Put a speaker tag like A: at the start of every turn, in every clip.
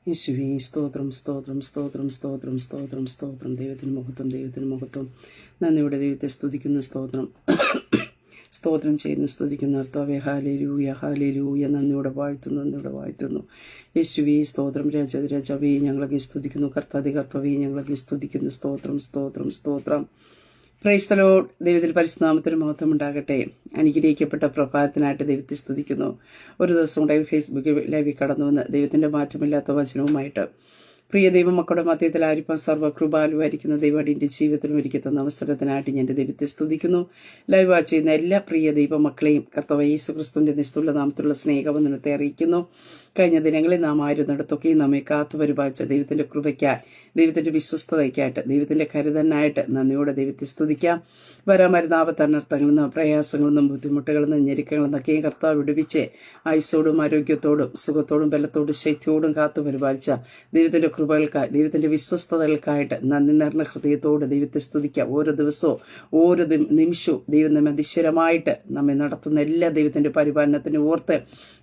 A: യേശുവേ സ്തോത്രം സ്തോത്രം സ്തോത്രം സ്തോത്രം സ്തോത്രം സ്തോത്രം. ദൈവത്തിന് മഹത്വം, ദൈവത്തിന് മഹത്വം. നന്ദിയുടെ ദൈവത്തെ സ്തുതിക്കുന്ന സ്തോത്രം സ്തോത്രം ചെയ്യുന്ന സ്തുതിക്കുന്ന കർത്താവേ, ഹല്ലേലൂയ ഹല്ലേലൂയ. നന്ദിയോടെ വാഴ്ത്തുന്നു, നന്ദിയോടെ വാഴ്ത്തുന്നു. യേശുവേ സ്തോത്രം. രാജാവേ ഞങ്ങളെ സ്തുതിക്കുന്നു. കർത്താവേ ഞങ്ങളെ സ്തുതിക്കുന്നു. സ്തോത്രം സ്തോത്രം സ്തോത്രം. Praise the Lord. ദൈവത്തിൽ പരിശുദ്ധനാമത്തിന് മഹത്വം ഉണ്ടാകട്ടെ. അനുഗ്രഹിക്കപ്പെട്ട പ്രഭാതത്തിനായിട്ട് ദൈവത്തെ സ്തുതിക്കുന്നു. ഒരു ദിവസം കൂടെ ഫേസ്ബുക്കിൽ ലൈവിൽ കടന്നു വന്ന് ദൈവത്തിന്റെ മാറ്റമില്ലാത്ത വചനവുമായിട്ട് പ്രിയ ദൈവമക്കളുടെ മധ്യത്തിൽ ആയിരിക്കാൻ സർവ്വകൃപാലുവായിരിക്കുന്ന ദൈവത്തിന്റെ ജീവിതത്തിലും ഒരുക്കി തന്ന അവസരത്തിനായിട്ട് ഞാൻ ദൈവത്തെ സ്തുതിക്കുന്നു. ലൈവ് വാച്ച് ചെയ്യുന്ന എല്ലാ പ്രിയ ദൈവമക്കളെയും കർത്താവ് യേശു ക്രിസ്തുവിന്റെ നിസ്തുല നാമത്തിലുള്ള സ്നേഹവന്ദനത്തെ അറിയിക്കുന്നു. കഴിഞ്ഞ ദിനങ്ങളിൽ നാം ആയിരുന്നിടത്തൊക്കെയും നമ്മെ കാത്തുപരിപാലിച്ച ദൈവത്തിന്റെ കൃപയ്ക്കായി, ദൈവത്തിന്റെ വിശ്വസ്തതയ്ക്കായിട്ട്, ദൈവത്തിന്റെ കരുതനായിട്ട് നന്ദിയോടെ ദൈവത്തെ സ്തുതിക്കാം. വരുന്ന ആപത്തനർത്ഥങ്ങളിൽ നിന്നും പ്രയാസങ്ങളിൽ നിന്നും ബുദ്ധിമുട്ടുകളിൽ നിന്നും ഞെരുക്കങ്ങളിൽ നിന്നൊക്കെയും കർത്താവ് വിടുവിച്ച് ആയുസ്സോടും ആരോഗ്യത്തോടും സുഖത്തോടും ബലത്തോടും ശക്തിയോടും കാത്തുപരിപാലിച്ച ദൈവത്തിന്റെ കൃപകൾക്കായി, ദൈവത്തിന്റെ വിശ്വസ്തതകൾക്കായിട്ട് നന്ദി നിറഞ്ഞ ഹൃദയത്തോട് ദൈവത്തെ സ്തുതിക്കാം. ഓരോ ദിവസവും ഓരോ നിമിഷവും ദൈവം നമ്മെ അതിശയമായിട്ട് നമ്മെ നടത്തുന്ന എല്ലാ ദൈവത്തിന്റെ പരിപാലനത്തിന് ഓർത്ത്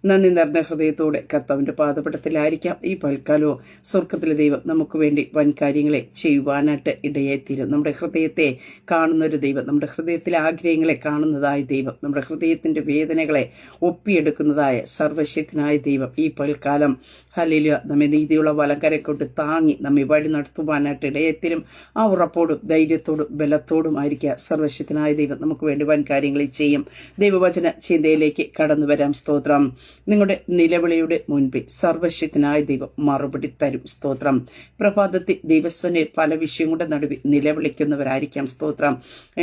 A: നന്ദി നിറഞ്ഞ ഹൃദയത്തോടെ കർത്താവിന്റെ പാദപീഠത്തിലായിരിക്കാം. ഈ പൽക്കാലവും സ്വർഗത്തിലെ ദൈവം നമുക്ക് വേണ്ടി വൻ കാര്യങ്ങളെ ചെയ്യുവാനായിട്ട് ഇടയായിത്തീരും. നമ്മുടെ ഹൃദയത്തെ കാണുന്ന ഒരു ദൈവം, നമ്മുടെ ഹൃദയത്തിലെ ആഗ്രഹങ്ങളെ കാണുന്നതായ ദൈവം, നമ്മുടെ ഹൃദയത്തിന്റെ വേദനകളെ ഒപ്പിയെടുക്കുന്നതായ സർവശക്തനായ ദൈവം ഈ പൽക്കാലം ഹല്ലേലൂയ നമ്മെ നീതിയുള്ള വലങ്കരെ കൊണ്ട് താങ്ങി നമ്മെ വഴി നടത്തുവാനായിട്ട് ഇടയത്തിലും ആ ഉറപ്പോടും ധൈര്യത്തോടും ബലത്തോടും ആയിരിക്കുക സർവശക്തനായ ദൈവം നമുക്ക് വേണ്ടി വൻ കാര്യങ്ങളിൽ ചെയ്യും. ദൈവവചന ചിന്തയിലേക്ക് കടന്നു വരാം. സ്തോത്രം. നിങ്ങളുടെ നിലവിളിയുടെ മുൻപിൽ സർവശക്തനായ ദൈവം മറുപടി തരും. സ്തോത്രം. പ്രഭാതത്തിൽ ദൈവസ്ഥനെ പല വിഷയങ്ങളുടെ നടുവിൽ നിലവിളിക്കുന്നവരായിരിക്കാം. സ്തോത്രം.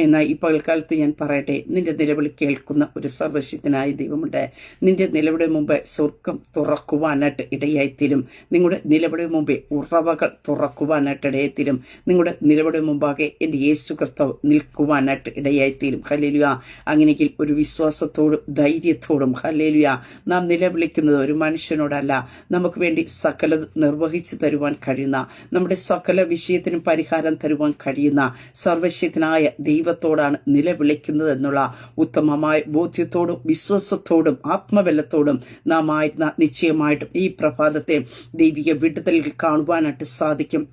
A: എന്നാൽ ഈ പകൽക്കാലത്ത് ഞാൻ പറയട്ടെ, നിന്റെ നിലവിളി കേൾക്കുന്ന ഒരു സർവശക്തനായ ദൈവമുണ്ട്. നിന്റെ നിലവിളി മുമ്പ് സ്വർഗം തുറക്കുവാനായിട്ട് ഇടയായിത്തീരും. നിങ്ങളുടെ നിലവിളി മുമ്പേ ഉറവകൾ തുറക്കുവാനായിട്ട് ഇടയായിത്തീരും. നിങ്ങളുടെ നിലവിളി മുമ്പാകെ എൻ്റെ യേശു കർത്താവ് നിൽക്കുവാനായിട്ട് ഇടയായിത്തീരും. ഹല്ലേലൂയ. അങ്ങനെയെങ്കിൽ ഒരു വിശ്വാസത്തോടും ധൈര്യത്തോടും ഹല്ലേലൂയ നാം നിലവിളിക്കുന്നത് ഒരു മനുഷ്യനോടല്ല, നമുക്ക് വേണ്ടി സകലത് നിർവഹിച്ചു തരുവാൻ കഴിയുന്ന, നമ്മുടെ സകല വിഷയത്തിനും പരിഹാരം തരുവാൻ കഴിയുന്ന സർവശക്തനായ ദൈവത്തോടാണ് നിലവിളിക്കുന്നത് എന്നുള്ള ഉത്തമമായ ബോധ്യത്തോടും വിശ്വാസത്തോടും ആത്മബലത്തോടും നാം ആയിരുന്ന നിശ്ചയമായിട്ടും ഈ പ്രഭാതത്തെ ദൈവിക വിടുതലിൽ കാണുവാനായിട്ട് സാധിക്കും.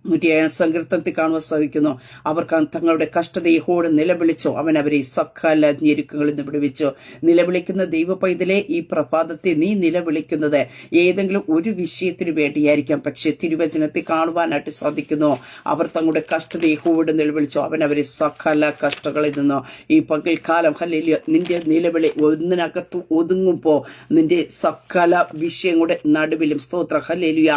A: 107 സങ്കീർത്തനത്തിൽ കാണുവാൻ സാധിക്കുന്നു. അവർ തങ്ങളുടെ കഷ്ടതയോട് നിലവിളിച്ചോ, അവൻ അവരെ സകല ഞെരുക്കങ്ങളിൽ നിന്ന് വിടുവിച്ചു. നിലവിളിക്കുന്ന ദൈവ പൈതലെ, ഈ പ്രഭാതത്തെ നീ നിലവിളിക്കുന്നത് ഏതെങ്കിലും ഒരു വിഷയത്തിന് വേണ്ടിയായിരിക്കാം. പക്ഷെ തിരുവചനത്തിൽ കാണുവാനായിട്ട് സാധിക്കുന്നു, അവർ തങ്ങളുടെ കഷ്ടതയോട് നിലവിളിച്ചോ, അവൻ അവരെ സകല കഷ്ടങ്ങളിൽ നിന്നോ. ഈ പകൽക്കാലം ഹല്ലേലൂയ നിന്റെ നിലവിളി ഒന്നിനകത്ത് ഒതുങ്ങുമ്പോ നിന്റെ സകല വിഷയങ്ങളുടെ നടുവിലും സ്തോത്ര ഹല്ലേലൂയ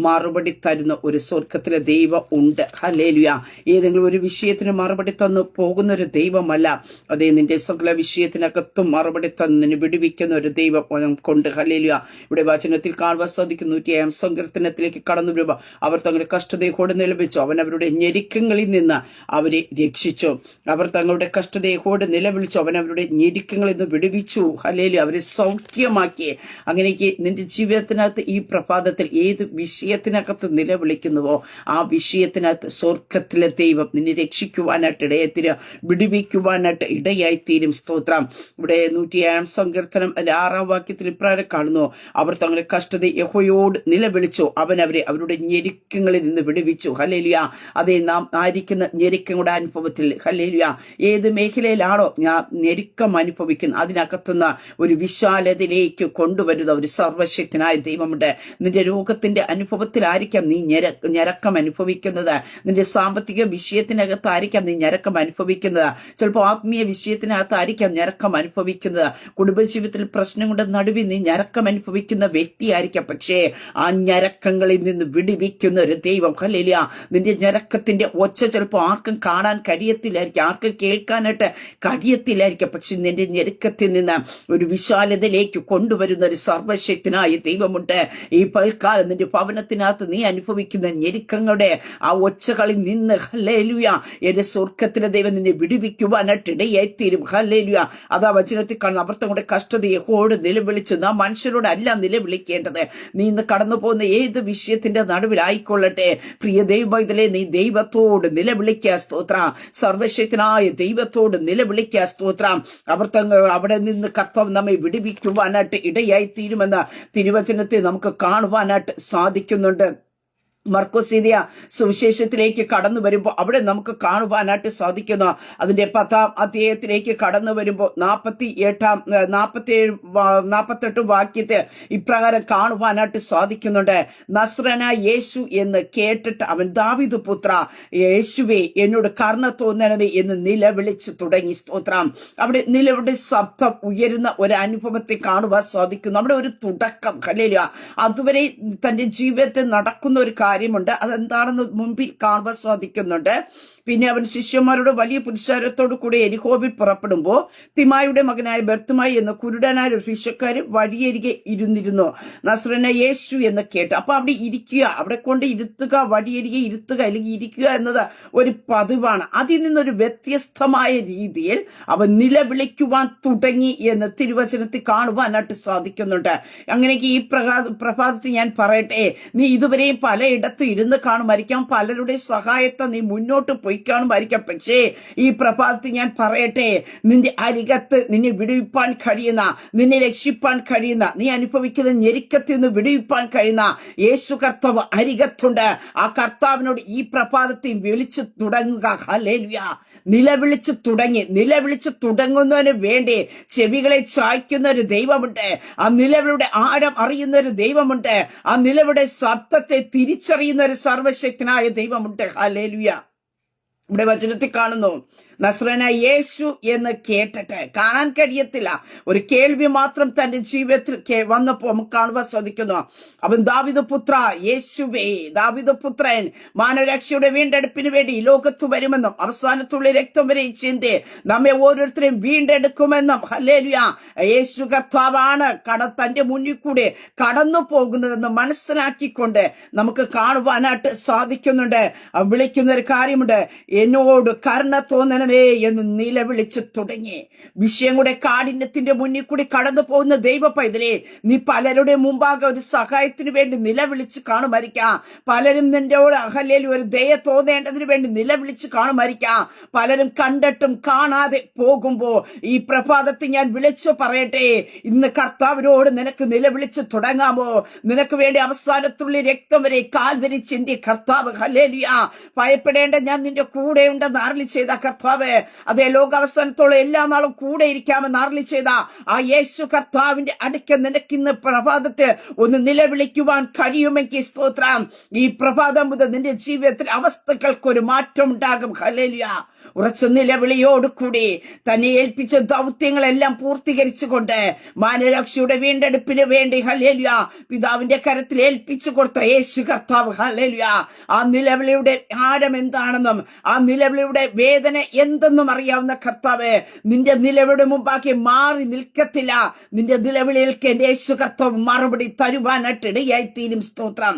A: മറുപടി തരുന്ന ഒരു സ്വർഗത്തിലെ ദൈവം ഉണ്ട്. ഹല്ലേലൂയ. ഏതെങ്കിലും ഒരു വിഷയത്തിന് മറുപടി തന്നു പോകുന്ന ഒരു ദൈവമല്ല, അതേ നിന്റെ സകല വിഷയത്തിനകത്തും മറുപടി തന്നു വിടുവിക്കുന്ന ഒരു ദൈവം കൊണ്ട്. ഹല്ലേലൂയ. ഇവിടെ വചനത്തിൽ കാണുവാൻ സാധിക്കുന്നു. 107 സങ്കീർത്തനത്തിലേക്ക് കടന്നു വരുമ്പോൾ അവർ തങ്ങളുടെ കഷ്ടതയോട് നിലവിളിച്ചു, അവൻ അവരുടെ ഞെരുക്കങ്ങളിൽ നിന്ന് അവരെ രക്ഷിച്ചു. അവർ തങ്ങളുടെ കഷ്ടതയോട് നിലവിളിച്ചു, അവൻ അവരുടെ ഞെരുക്കങ്ങളിൽ നിന്ന് വിടുവിച്ചു. ഹല്ലേലൂയ. അവരെ സൗഖ്യമാക്കി. അങ്ങനെയൊക്കെ നിന്റെ ജീവിതത്തിനകത്ത് ഈ പ്രഭാതത്തിൽ ഏത് വിഷയത്തിനകത്ത് നിലവിളിക്കുന്നുവോ ആ വിഷയത്തിനകത്ത് സ്വർഗത്തിലെ ദൈവം നിന്നെ രക്ഷിക്കുവാനായിട്ട് ഇടയായിത്തീരുക, വിടുവിക്കുവാനായിട്ട് ഇടയായിത്തീരും. സ്തോത്രം. ഇവിടെ 107 സങ്കീർത്തനം 6 വാക്യത്തിൽ ഇപ്രകാരം കാണുന്നു, അവർ തങ്ങളുടെ കഷ്ടത യഹോവയോട് നിലവിളിച്ചു, അവൻ അവരെ അവരുടെ ഞെരുക്കങ്ങളിൽ നിന്ന് വിടുവിച്ചു. ഹല്ലേലൂയ. അതേ നാം ആയിരിക്കുന്ന ഞെരുക്കങ്ങളുടെ അനുഭവത്തിൽ ഹല്ലേലൂയ ഏത് മേഖലയിലാണോ ഞാൻ ഞെരുക്കം അനുഭവിക്കുന്നത് അതിനകത്തുനിന്ന് ഒരു വിശാലതയിലേക്ക് കൊണ്ടുവരുന്ന ഒരു സർവശക്തനായ ദൈവമുണ്ട്. നിന്റെ രോഗത്തിന്റെ അനുഭവത്തിലായിരിക്കാം നീ ഞരക്കം അനുഭവിക്കുന്നത്, നിന്റെ സാമ്പത്തിക വിഷയത്തിനകത്തായിരിക്കാം നീ ഞരക്കം അനുഭവിക്കുന്നത്, ചിലപ്പോൾ ആത്മീയ വിഷയത്തിനകത്തായിരിക്കാം ഞരക്കം അനുഭവിക്കുന്നത്, കുടുംബജീവിതത്തിൽ പ്രശ്നങ്ങളുടെ നടുവിൽ നീ ഞരക്കം അനുഭവിക്കുന്ന വ്യക്തിയായിരിക്കാം. പക്ഷേ ആ ഞരക്കങ്ങളിൽ നിന്ന് വിടുവിക്കുന്ന ഒരു ദൈവം ഹല്ലേലൂയ. നിന്റെ ഞരക്കത്തിന്റെ ഒച്ച ചിലപ്പോൾ ആർക്കും കാണാൻ കഴിയത്തില്ലായിരിക്കും, ആർക്കും കേൾക്കാനായിട്ട് കഴിയത്തില്ലായിരിക്കും. പക്ഷെ നിന്റെ ഞെരുക്കത്തിൽ നിന്ന് ഒരു വിശാലതയിലേക്ക് കൊണ്ടുവരുന്ന ഒരു സർവശക്തനായ ദൈവമുണ്ട്. ഈ പൽക്കാലം നിന്റെ ഭവനത്തിനകത്ത് നീ അനുഭവിക്കുന്ന ഞെരുക്കങ്ങളുടെ വേദനയുടെ ആ ഒച്ചകളിൽ നിന്ന് ഹല്ലേലൂയ എന്റെ സ്വർഗത്തിലെ ദൈവം നിന്നെ വിടുവിക്കുവാനായിട്ട് ഇടയായിത്തീരും. ഹല്ലേലൂയ. അതാ വചനത്തിൽ കാണുന്ന അവർത്തങ്ങളുടെ കഷ്ടതയെ യഹോവയോട് നിലവിളിച്ചു. നാം മനുഷ്യരോടല്ല നിലവിളിക്കേണ്ടത്. നീ ഇന്ന് കടന്നു പോകുന്ന ഏത് വിഷയത്തിന്റെ നടുവിലായിക്കൊള്ളട്ടെ, പ്രിയ ദൈവത്തിലെ നീ ദൈവത്തോട് നിലവിളിക്കുക. സ്തോത്രം. സർവശക്തനായ ദൈവത്തോട് നിലവിളിക്കുക. സ്തോത്രം. അവിടെ നിന്ന് കർത്താവ് നമ്മെ വിടുവിക്കുവാനായിട്ട് ഇടയായി തീരുമെന്ന് തിരുവചനത്തെ നമുക്ക് കാണുവാനായിട്ട് സാധിക്കുന്നുണ്ട്. മർക്കോസ് എഴുതിയ സുവിശേഷത്തിലേക്ക് കടന്നു വരുമ്പോൾ അവിടെ നമുക്ക് കാണുവാനായിട്ട് സാധിക്കുന്നു. അതിന്റെ 10-ാം അധ്യായത്തിലേക്ക് കടന്നു വരുമ്പോൾ 48 വാക്യത്തിൽ ഇപ്രകാരം കാണുവാനായിട്ട് സാധിക്കുന്നുണ്ട്. നസ്രനായ യേശു എന്ന് കേട്ടിട്ട് അവൻ ദാവീദ് പുത്ര യേശുവേ എന്നോട് കരുണ തോന്നണമേ എന്ന് നിലവിളിച്ചു തുടങ്ങി. സ്തോത്രം. അവിടെ നിലവിളി ശബ്ദം ഉയരുന്ന ഒരു അനുഭവത്തെ കാണുവാൻ സാധിക്കുന്നു. അവിടെ ഒരു തുടക്കം. ഹല്ലേലൂയ. അതുവരെ തന്റെ ജീവിതത്തിൽ നടക്കുന്ന ഒരു കാര്യമുണ്ട്. അതെന്താണെന്ന് മുമ്പിൽ കാണുവാൻ സാധിക്കുന്നുണ്ട്. പിന്നെ അവൻ ശിഷ്യന്മാരോട് വലിയ പുരുഷാരത്തോടു കൂടി എരിഹോവിൽ പുറപ്പെടുമ്പോൾ തിമായുടെ മകനായ ബർത്തുമായി എന്ന കുരുടനായ ഒരു ഫിഷക്കാര് വഴിയരികെ ഇരുന്നിരുന്നു. നസ്രനായ യേശു എന്ന് കേട്ട്. അപ്പൊ അവിടെ ഇരിക്കുക, അവിടെ കൊണ്ട് ഇരുത്തുക, വഴിയരികെ ഇരുത്തുക അല്ലെങ്കിൽ ഇരിക്കുക എന്നത് ഒരു പതിവാണ്. അതിൽ നിന്നൊരു വ്യത്യസ്തമായ രീതിയിൽ അവൻ നിലവിളിക്കുവാൻ തുടങ്ങി എന്ന് തിരുവചനത്തിൽ കാണുവാനായിട്ട് സാധിക്കുന്നുണ്ട്. അങ്ങനെയെങ്കിൽ ഈ പ്രഭാതത്തിൽ ഞാൻ പറയട്ടെ, നീ ഇതുവരെയും പലയിടത്തും ഇരുന്ന് കാണുമായിരിക്കാം, പലരുടെ സഹായത്തെ നീ മുന്നോട്ട് പോയി കാണുമായിരിക്കാം. പക്ഷേ ഈ പ്രഭാതത്തിൽ ഞാൻ പറയട്ടെ, നിന്റെ അരികത്ത് നിന്നെ വിടുവിപ്പാൻ കഴിയുന്ന, നിന്നെ രക്ഷിപ്പാൻ കഴിയുന്ന, നീ അനുഭവിക്കുന്ന ഞെരുക്കത്തിൽ നിന്ന് വിടുവിപ്പാൻ കഴിയുന്ന യേശു കർത്താവ് അരികത്തുണ്ട്. ആ കർത്താവിനോട് ഈ പ്രഭാതത്തിൽ വിളിച്ചു തുടങ്ങുക. ഹല്ലേലൂയ. നിലവിളിച്ചു തുടങ്ങുന്നതിന് വേണ്ടി ചെവികളെ ചായ്ക്കുന്ന ഒരു ദൈവമുണ്ട്. ആ നിലവിളുടെ ആഴം അറിയുന്ന ഒരു ദൈവമുണ്ട്. ആ നിലവിളുടെ ശബ്ദത്തെ തിരിച്ചറിയുന്ന ഒരു സർവശക്തനായ ദൈവമുണ്ട്. ഹല്ലേലൂയ. ഇവിടെ വചനത്തിൽ കാണുന്നു, നസ്രനായ യേശു എന്ന് കേട്ടിട്ട്, കാണാൻ കഴിയത്തില്ല, ഒരു കേൾവി മാത്രം തന്റെ ജീവിതത്തിൽ വന്നപ്പോ നമുക്ക് കാണുവാൻ സാധിക്കുന്നു. അവൻ ദാവീദ് പുത്ര യേശുവേ, ദാവീദ് പുത്രൻ മാനവരക്ഷയുടെ വീണ്ടെടുപ്പിന് വേണ്ടി ഈ ലോകത്ത് വരുമെന്നും അവസാനത്തുള്ള രക്തം വരെ ചിന്തി നമ്മെ ഓരോരുത്തരെയും വീണ്ടെടുക്കുമെന്നും ഹല്ലേലൂയ യേശു കർത്താവാണ് തന്റെ മുന്നിൽ കൂടെ കടന്നു പോകുന്നതെന്ന് മനസ്സിലാക്കിക്കൊണ്ട് നമുക്ക് കാണുവാനായിട്ട് സാധിക്കുന്നുണ്ട്. വിളിക്കുന്ന ഒരു കാര്യമുണ്ട്, എന്നോട് കരുണ തോന്നണം എന്ന് നിലവിളിച്ചു തുടങ്ങി. വിഷയം കൂടെ കാഠിന്യത്തിന്റെ മുന്നിൽ കൂടി കടന്നു പോകുന്ന ദൈവ പൈതലേ, നീ പലരുടെ മുമ്പാകെ ഒരു സഹായത്തിന് വേണ്ടി നിലവിളിച്ച് കാണുമായിരിക്കാം. പലരും നിന്റെയോട് ഹല്ലേലൂയ ഒരു ദയ തോന്നേണ്ടതിന് വേണ്ടി നിലവിളിച്ച് കാണുമായിരിക്കാം. പലരും കണ്ടിട്ടും കാണാതെ പോകുമ്പോ ഈ പ്രഭാതത്തിൽ ഞാൻ വിളിച്ചു പറയട്ടെ, ഇന്ന് കർത്താവിനോട് നിനക്ക് നിലവിളിച്ച് തുടങ്ങാമോ? നിനക്ക് വേണ്ടി അവസാനത്തുള്ള രക്തം വരെ കാൽവരി ചിന്തി കർത്താവ് ഹല്ലേലൂയ ഭയപ്പെടേണ്ട, ഞാൻ നിന്റെ കൂടെ ഉണ്ടെന്ന് അരുളി ചെയ്ത കർത്താവ്, അതേ ലോകാവസാനത്തോളം എല്ലാ നാളും കൂടെ ഇരിക്കാമെന്ന് അരുളി ചെയ്ത ആ യേശു കർത്താവിന്റെ അടുക്ക നിനക്കിന്ന് പ്രഭാതത്തിൽ ഒന്ന് നിലവിളിക്കുവാൻ കഴിയുമെങ്കിൽ സ്തോത്രം. ഈ പ്രഭാതം മുതൽ നിന്റെ ജീവിതത്തിൽ അവസ്ഥകൾക്കൊരു മാറ്റം ഉണ്ടാകും. ഹല്ലേലൂയ. ഉറച്ച നിലവിളിയോടുകൂടി തന്നെ ഏൽപ്പിച്ച ദൗത്യങ്ങളെല്ലാം പൂർത്തീകരിച്ചുകൊണ്ട് മാനവരക്ഷയുടെ വീണ്ടെടുപ്പിന് വേണ്ടി ഹല്ലേലൂയ പിതാവിന്റെ കരത്തിൽ ഏൽപ്പിച്ചു കൊടുത്ത യേശു കർത്താവ് ഹല്ലേലൂയ ആ നിലവിളിയുടെ ആഴം എന്താണെന്നും ആ നിലവിളിയുടെ വേദന എന്തെന്നും അറിയാവുന്ന കർത്താവ് നിന്റെ നിലവിളിയുടെ മുമ്പാക്കി മാറി നിൽക്കത്തില്ല. നിന്റെ നിലവിളികൾക്ക് എന്റെ യേശു കർത്താവ് മറുപടി തരുവാനായിട്ട് ഇടയായിത്തീരും. സ്തോത്രം.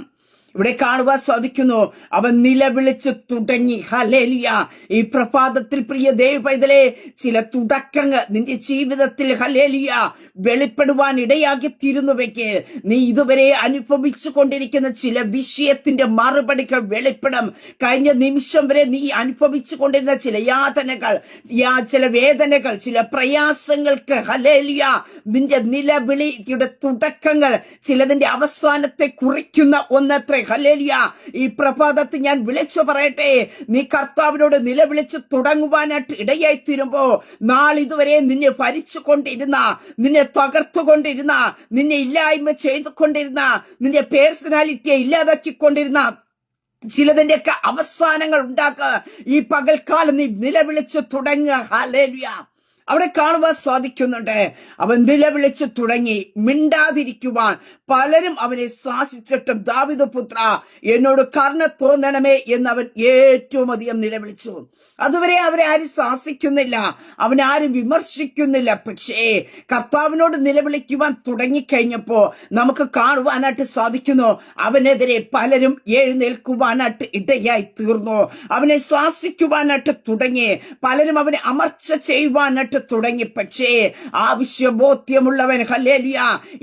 A: ഇവിടെ കാണുവാൻ സാധിക്കുന്നു, അവൻ നിലവിളിച്ചു തുടങ്ങി. ഹല്ലേലൂയ. ഈ പ്രഭാതത്തിൽ പ്രിയ ദൈവപൈതലേ, ചില തുടക്കങ്ങൾ നിന്റെ ജീവിതത്തിൽ ഹല്ലേലൂയ വെളിപ്പെടുവാൻ ഇടയാക്കിത്തീരുന്നുവെങ്കിൽ നീ ഇതുവരെ അനുഭവിച്ചു കൊണ്ടിരിക്കുന്ന ചില വിഷയത്തിന്റെ മറുപടികൾ വെളിപ്പെടും. കഴിഞ്ഞ നിമിഷം വരെ നീ അനുഭവിച്ചു കൊണ്ടിരുന്ന ചില യാതനകൾ, ചില വേദനകൾ, ചില പ്രയാസങ്ങൾക്ക് ഹല്ലേലൂയ നിന്റെ നിലവിളിയുടെ തുടക്കങ്ങൾ ചിലതിന്റെ അവസാനത്തെ കുറിക്കുന്ന ഒന്നത്രേ. ഹല്ലേലൂയ. ഈ പ്രഭാതത്തിൽ ഞാൻ വിളിച്ചു പറയട്ടെ, നീ കർത്താവിനോട് നിലവിളിച്ചു തുടങ്ങുവാനായിട്ട് ഇടയായിത്തീരുമ്പോ നാളിതുവരെ നിന്നെ ഭരിച്ചുകൊണ്ടിരുന്ന, നിന്നെ തകർത്തുകൊണ്ടിരുന്ന, നിന്നെ ഇല്ലായ്മ ചെയ്തുകൊണ്ടിരുന്ന, നിന്റെ പേഴ്സണാലിറ്റിയെ ഇല്ലാതാക്കിക്കൊണ്ടിരുന്ന ചിലതിന്റെയൊക്കെ അവസാനങ്ങൾ ഉണ്ടാക്കുക. ഈ പകൽക്കാലം നീ നിലവിളിച്ചു തുടങ്ങുക. ഹല്ലേലൂയ. അവിടെ കാണുവാൻ സാധിക്കുന്നുണ്ട്. അവൻ നിലവിളിച്ചു തുടങ്ങി. മിണ്ടാതിരിക്കുവാൻ പലരും അവനെ ശാസിച്ചിട്ടും ദാവീദ് പുത്ര എന്നോട് കരുണ തോന്നണമേ എന്ന് അവൻ ഏറ്റവും അധികം നിലവിളിച്ചു. അതുവരെ അവരെ ആരും ശാസിക്കുന്നില്ല, അവനാരും വിമർശിക്കുന്നില്ല. പക്ഷേ കർത്താവിനോട് നിലവിളിക്കുവാൻ തുടങ്ങിക്കഴിഞ്ഞപ്പോ നമുക്ക് കാണുവാനായിട്ട് സാധിക്കുന്നു, അവനെതിരെ പലരും എഴുന്നേൽക്കുവാനായിട്ട് ഇടയായി തീർന്നു. അവനെ ശാസിക്കുവാനായിട്ട് തുടങ്ങി, പലരും അവനെ അമർച്ച ചെയ്യുവാനായിട്ട് തുടങ്ങി. പക്ഷേ ആവശ്യബോധ്യമുള്ളവൻ, ഹല്ലേലൂയ,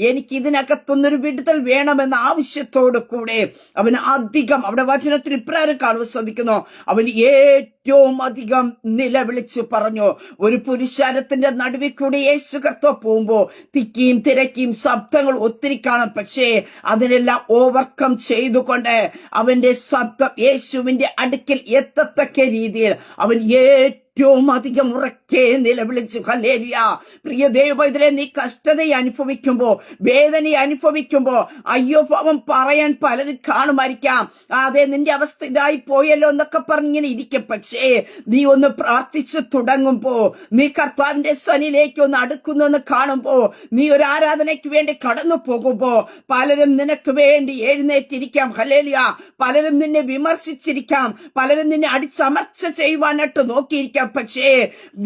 A: എനിക്ക് ഇതിനകത്തൊന്നൊരു വിടുതൽ വേണമെന്ന ആവശ്യത്തോട് കൂടെ അവൻ അധികം, അവിടെ വചനത്തിൽ ഇപ്രകാരം കാണുവാൻ സാധിക്കുന്നു, അവൻ ഏറ്റവും അധികം നിലവിളിച്ചു പറഞ്ഞു. ഒരു പുരുഷാരത്തിന്റെ നടുവിൽ കൂടി യേശു കർത്താവ് പോകുമ്പോ തിക്കിയും തിരക്കിയും ശബ്ദങ്ങൾ ഒത്തിരി കാണും. പക്ഷേ അതിനെല്ലാം ഓവർകം ചെയ്തുകൊണ്ട് അവന്റെ ശബ്ദം യേശുവിന്റെ അടുക്കൽ എത്തത്തക്ക രീതിയിൽ അവൻ ഏറ്റവും അധികം ഉറക്കെ നിലവിളിച്ചു. ഹല്ലേലൂയ. പ്രിയ ദൈവപൈതലേ, നീ കഷ്ടതയെ അനുഭവിക്കുമ്പോ, വേദനയെ അനുഭവിക്കുമ്പോ, അയ്യോ പാവം പറയാൻ പലരും കാണുമായിരിക്കാം. അതെ, നിന്റെ അവസ്ഥ ഇതായി പോയല്ലോ എന്നൊക്കെ പറഞ്ഞിങ്ങനെ ഇരിക്കും. പക്ഷേ നീ ഒന്ന് പ്രാർത്ഥിച്ചു തുടങ്ങുമ്പോ, നീ കർത്താവിന്റെ സ്വനിലേക്ക് ഒന്ന് അടുക്കുന്നെന്ന് കാണുമ്പോ, നീ ഒരു ആരാധനയ്ക്ക് വേണ്ടി കടന്നു പോകുമ്പോ പലരും നിനക്ക് വേണ്ടി എഴുന്നേറ്റിരിക്കാം. ഹല്ലേലൂയ. പലരും നിന്നെ വിമർശിച്ചിരിക്കാം, പലരും നിന്നെ അടിച്ചമർച്ച ചെയ്യുവാനായിട്ട് നോക്കിയിരിക്കാം. പക്ഷേ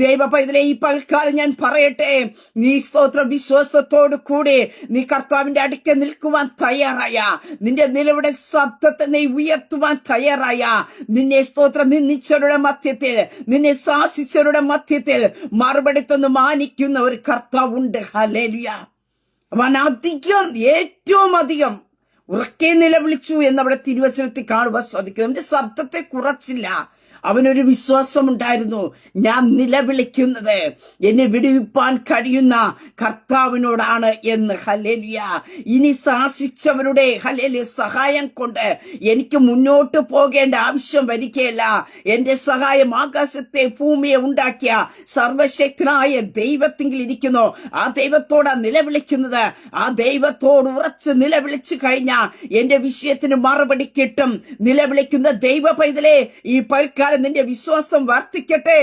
A: ദൈവപൈതലേ, ഈ പൽക്കാലം ഞാൻ പറയട്ടെ, നീ സ്തോത്ര വിശ്വാസത്തോടു കൂടി നീ കർത്താവിന്റെ അടുക്കൽ നിൽക്കുവാൻ തയ്യാറായ, നിന്റെ നിലവിടെ ശബ്ദത്തെ നീ ഉയർത്തുവാൻ തയ്യാറായ, നിന്നെ സ്തോത്രം നിന്ദിച്ചവരുടെ മധ്യത്തിൽ, നിന്നെ ശാസിച്ചവരുടെ മധ്യത്തിൽ മറുപടി തന്ന് മാനിക്കുന്ന ഒരു കർത്താവുണ്ട്. ഹല്ലേലൂയ. അവൻ അധികം, ഏറ്റവും അധികം ഉറക്കെ നിലവിളിച്ചു എന്നവിടെ തിരുവചനത്തിൽ കാണുവാൻ സാധിക്കും. അവന്റെ ശബ്ദത്തെ കുറച്ചില്ല. അവനൊരു വിശ്വാസമുണ്ടായിരുന്നു, ഞാൻ നിലവിളിക്കുന്നത് എന്നെ വിടുവിപ്പാൻ കഴിയുന്ന കർത്താവിനോടാണ് എന്ന്. ഹല്ലേലൂയ. ഇനി ശാസിച്ചവരുടെ ഹല്ലേലൂയ സഹായം കൊണ്ട് എനിക്ക് മുന്നോട്ട് പോകേണ്ട ആവശ്യം വരികയില്ല. എന്റെ സഹായം ആകാശത്തെ ഭൂമിയെ ഉണ്ടാക്കിയ സർവശക്തനായ ദൈവത്തിങ്കിൽ ഇരിക്കുന്നു. ആ ദൈവത്തോടാ നിലവിളിക്കുന്നത്. ആ ദൈവത്തോട് ഉറച്ച് നിലവിളിച്ചു കഴിഞ്ഞാൽ എന്റെ വിഷയത്തിന് മറുപടി കിട്ടും. നിലവിളിക്കുന്ന ദൈവ പൈതലേ, ഈ പൽക്കാലം നിന്റെ വിശ്വാസം വർദ്ധിക്കട്ടെ.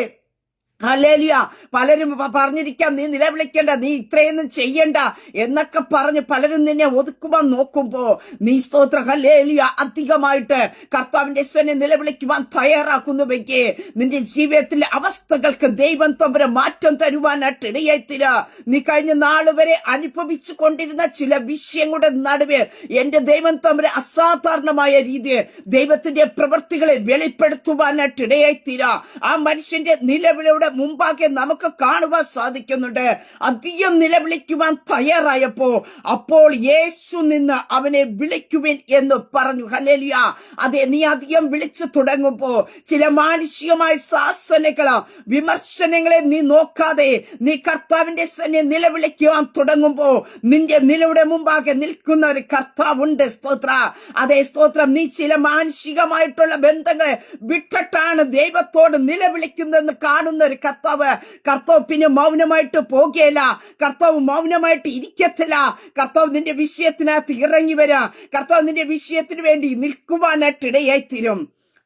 A: ഹല്ലേലൂയ. പലരും പറഞ്ഞിരിക്കാം, നീ നിലവിളിക്കേണ്ട, നീ ഇത്രയൊന്നും ചെയ്യണ്ട എന്നൊക്കെ പറഞ്ഞ് പലരും നിന്നെ ഒതുക്കുവാൻ നോക്കുമ്പോ നീ സ്തോത്ര ഹല്ലേലൂയ അധികമായിട്ട് കർത്താവിന്റെ സ്വനെ നിലവിളിക്കുവാൻ തയ്യാറാക്കുന്നുവെങ്കിൽ നിന്റെ ജീവിതത്തിലെ അവസ്ഥകൾക്ക് ദൈവം തമ്പുര മാറ്റം തരുവാനായിട്ട് ഇടയായിത്തീര. നീ കഴിഞ്ഞ നാള് വരെ അനുഭവിച്ചു കൊണ്ടിരുന്ന ചില വിഷയങ്ങളുടെ നടുവ് എന്റെ ദൈവം തമ്പുര അസാധാരണമായ രീതിയിൽ ദൈവത്തിന്റെ പ്രവൃത്തികളെ വെളിപ്പെടുത്തുവാനായിട്ട് ഇടയായിത്തീര. ആ മനുഷ്യന്റെ നിലവിളിയുടെ മുമ്പാകെ നമുക്ക് കാണുവാൻ സാധിക്കുന്നുണ്ട്. അധികം നിലവിളിക്കുവാൻ തയ്യാറായപ്പോ അപ്പോൾ യേശു നിന്ന് അവനെ വിളിക്കുവിൻ എന്ന് പറഞ്ഞു. ഹല്ലേലൂയ. അതെ, നീ അധികം വിളിച്ചു തുടങ്ങുമ്പോ ചില മാനുഷികമായ ശാസനകളോ വിമർശനങ്ങളെ നീ നോക്കാതെ നീ കർത്താവിന്റെ സന്നെ നിലവിളിക്കുവാൻ തുടങ്ങുമ്പോ നിന്റെ നിലയുടെ മുമ്പാകെ നിൽക്കുന്ന ഒരു കർത്താവുണ്ട്. സ്തോത്ര. അതേ സ്തോത്രം. നീ ചില മാനുഷികമായിട്ടുള്ള ബന്ധങ്ങളെ വിട്ടിട്ടാണ് ദൈവത്തോട് നിലവിളിക്കുന്നതെന്ന് കാണുന്ന ഒരു കർത്താവ് പിന്നെ മൗനമായിട്ട് പോകുകയില്ല. കർത്താവ് മൗനമായിട്ട് ഇരിക്കത്തില്ല. കർത്താവ് നിന്റെ വിഷയത്തിനകത്ത് ഇറങ്ങി വരാ. കർത്താവ് നിന്റെ വിഷയത്തിന് വേണ്ടി നിൽക്കുവാനായിട്ട് ഇടയായിത്തീരും.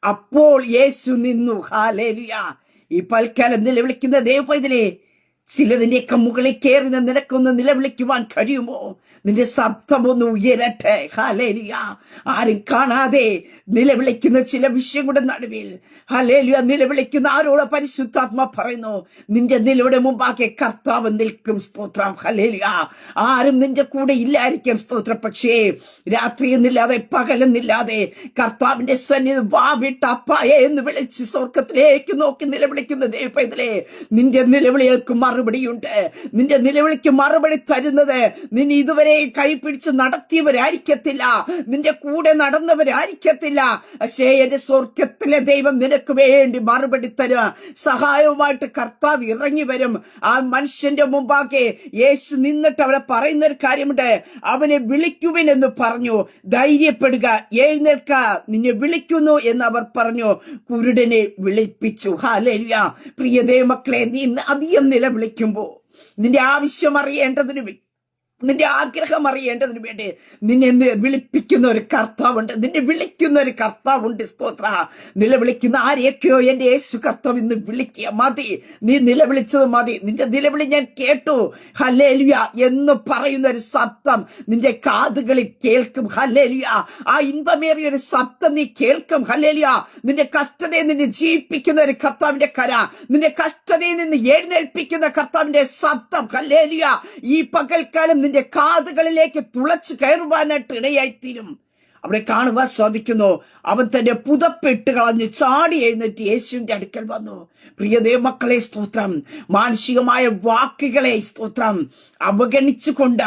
A: അപ്പോൾ യേശു നിന്നു. ഹല്ലേലൂയ. ഈ പൽക്കാലം നിലവിളിക്കുന്ന ദൈവപൈതലേ, ചിലതിന്റെയൊക്കെ മുകളിൽ കയറി നിനക്കൊന്ന് നിലവിളിക്കുവാൻ കഴിയുമോ? നിന്റെ ശബ്ദമൊന്ന് ഉയരട്ടെ. ഹല്ലേലൂയ. ആരും കാണാതെ നിലവിളിക്കുന്ന ചില വിഷയങ്ങളുടെ നടുവിൽ ഹല്ലേലൂയ നിലവിളിക്കുന്ന ആരോട് പരിശുദ്ധാത്മ പറയുന്നു, നിന്റെ നിലയുടെ മുമ്പാകെ കർത്താവ് നിൽക്കും. സ്തോത്രം. ഹല്ലേലൂയ. ആരും നിന്റെ കൂടെ ഇല്ലായിരിക്കും. സ്തോത്രം. പക്ഷേ രാത്രിയെന്നില്ലാതെ പകലെന്നില്ലാതെ കർത്താവിന്റെ സന്നിധി വാവിട്ട് അപ്പായെ എന്ന് വിളിച്ച് സ്വർഗത്തിലേക്ക് നോക്കി നിലവിളിക്കുന്ന ദൈവപൈതലേ, നിന്റെ നിലവിളികൾക്ക് മറുപടിയുണ്ട്. നിന്റെ നിലവിളിക്ക് മറുപടി തരുന്നത് നിന്നെ ഇതുവരെ കൈപിടിച്ച് നടത്തിയവരായിരിക്കത്തില്ല, നിന്റെ കൂടെ നടന്നവരായിരിക്കത്തില്ല. പക്ഷേ എന്റെ സ്വർഗത്തിലെ ദൈവം നിനക്ക് വേണ്ടി മറുപടി തരുക. സഹായവുമായിട്ട് കർത്താവ് ഇറങ്ങി വരും. ആ മനുഷ്യന്റെ മുമ്പാകെ യേശു നിന്നിട്ട് അവിടെ പറയുന്ന ഒരു കാര്യമുണ്ട്, അവനെ വിളിക്കുവിൻ എന്ന് പറഞ്ഞു. ധൈര്യപ്പെടുക, എഴുന്നേൽക്ക, നിന്നെ വിളിക്കുന്നു എന്ന് അവർ പറഞ്ഞു. കുരുടനെ വിളിപ്പിച്ചു. ഹല്ലേലൂയ. പ്രിയ ദൈവമക്കളെ, നീ അധികം നിലവിളിക്കുമ്പോ നിന്റെ ആവശ്യം അറിയേണ്ടതിന് നിന്റെ ആഗ്രഹം അറിയേണ്ടതിന് വേണ്ടി നിന്നെ വിളിപ്പിക്കുന്ന ഒരു കർത്താവുണ്ട്, നിന്നെ വിളിക്കുന്ന ഒരു കർത്താവുണ്ട്. സ്തോത്ര. നിലവിളിക്കുന്ന ആരെയൊക്കെയോ എന്റെ യേശു കർത്താവ് ഇന്ന് വിളിക്കുക. മതി, നീ നിലവിളിച്ചത് മതി, നിന്റെ നിലവിളി ഞാൻ കേട്ടു, ഹല്ലേലൂയ എന്ന് പറയുന്ന ഒരു ശബ്ദം നിന്റെ കാതുകളിൽ കേൾക്കും. ഹല്ലേലൂയ. ആ ഇൻപമേറിയ ഒരു ശബ്ദം നീ കേൾക്കും. ഹല്ലേലൂയ. നിന്റെ കഷ്ടതയെ നിന്നെ ജീവിപ്പിക്കുന്ന ഒരു കർത്താവിന്റെ കര, നിന്റെ കഷ്ടതയിൽ നിന്ന് എഴുന്നേൽപ്പിക്കുന്ന കർത്താവിന്റെ ശബ്ദം. ഹല്ലേലൂയ. ഈ പകൽക്കാലം നിന്റെ കാതുകളിലേക്ക് തുളച്ചു കയറുവാനായിട്ട് ഇടയായിത്തീരും. അവിടെ കാണുവാൻ സാധിക്കുന്നു, അവൻ തന്റെ പുതപ്പിട്ട് കളഞ്ഞ് ചാടി എഴുന്നേറ്റ് യേശുവിന്റെ അടുക്കൽ വന്നു. പ്രിയ ദൈവമക്കളെ, സ്തോത്രം. മാനുഷികമായ വാക്കുകളെ, സ്തോത്രം, അവഗണിച്ചുകൊണ്ട്